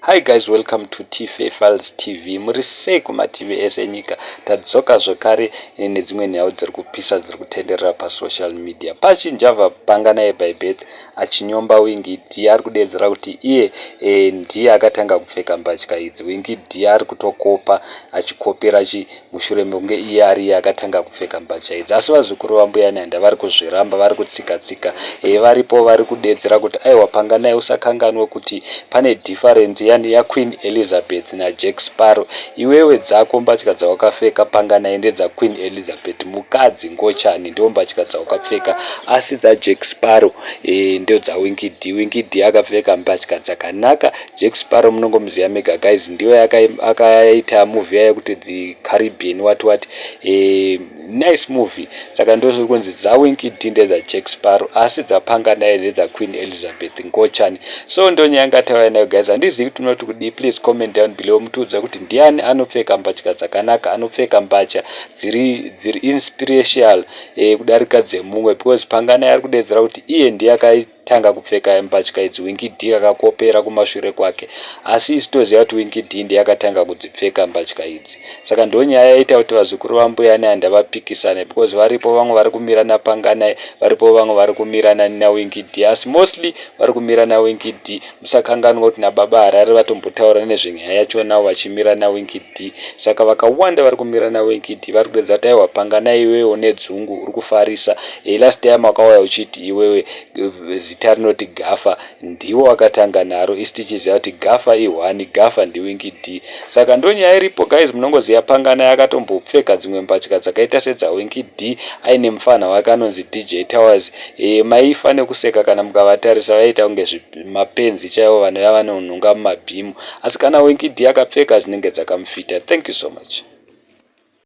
Hi guys, welcome to TFA Files TV. Muri sei kuma TV esenyika tadzoka zvakare nedzimwe nyaya dziri kupisa dziri kutenderera pasocial media. Pachinjavha Panganaye by Birth achinyomba Winky D ari kudedzera kuti iye ndiye akatanga kupfeka mbatya idzi. Winky D ari kutokopa achikopera mushure mekunge iye ari akatanga kupfeka mbatya idzi. Asi vazukuru vambuya Nyanda vari kuzviramba, vari kutsika varipo vari kudedzera kuti aiwa Panganaye usakanganwe kuti pane different ya Queen Elizabeth na Jack Sparrow. Iwewe dzako mbatya dzawakapfeka Panganaye ndedza Queen Elizabeth, mukadzi ngochani ndio mbatya dzawakapfeka, asi dza Jack Sparrow ndio dza Winky D. Winky D akapfeka mbatya dzakanaka. Jack Sparrow munongomuziva mega guys, ndiyo akaita movie yayo kuti The Caribbean what nice movie. Saka ndozvo kunzi dza Winky D ndedza Jack Sparrow, asi dza Panganaye ndedza Queen Elizabeth ngochani. So ndo nyanga taura nayo guys, handizivi kuti munoti kudi. Please comment down below mutiudze kuti ndiani anopfeka mbatya dzakanaka, anopfeka mbatya dziri inspirational kudarika dzemumwe, because Panganaye ari kudedzera kuti iye ndiye akatanga kupfeka mbatya idzi. Winky D akakopera kumashure kwake, asi isitoziva kuti Winky D ndiye akatanga kudzipfeka mbatya idzi. Saka ndo nyaya yaita kuti vazukuru vambuya Nyanda vapikisane, because varipo vamwe vari kumira naPanganaye, varipo vamwe vari kumira naWinky D, asi mostly vari kumira naWinky D. Musakanganwa kuti nababa Harare vatombotaura nezvenyaya yacho navo vachimira naWinky D. Saka vakawanda vari kumira naWinky D vari kudedza kuti aiwa Panganaye iwewe nedzungu uri kufarisa. Last time wakauya uchiti iwewe zita rinoti Gafa ndiwo wakatanga naro, isi tichiziva kuti Gafa i1, Gafa ndiWinky D. Saka ndo nyaya iripo guys, munongoziva Panganaye akatombopfeka dzimwe mbatya dzakaita sedza Winky D aine mufana wake anonzi DJ Towers. Maifa nekuseka kana mukavatarisa vaita kunge mapenzi chaivo vanouya vanonhunga mumabhimu, asi kana Winky D akapfeka zvinenge dzakamufita. Thank you so much.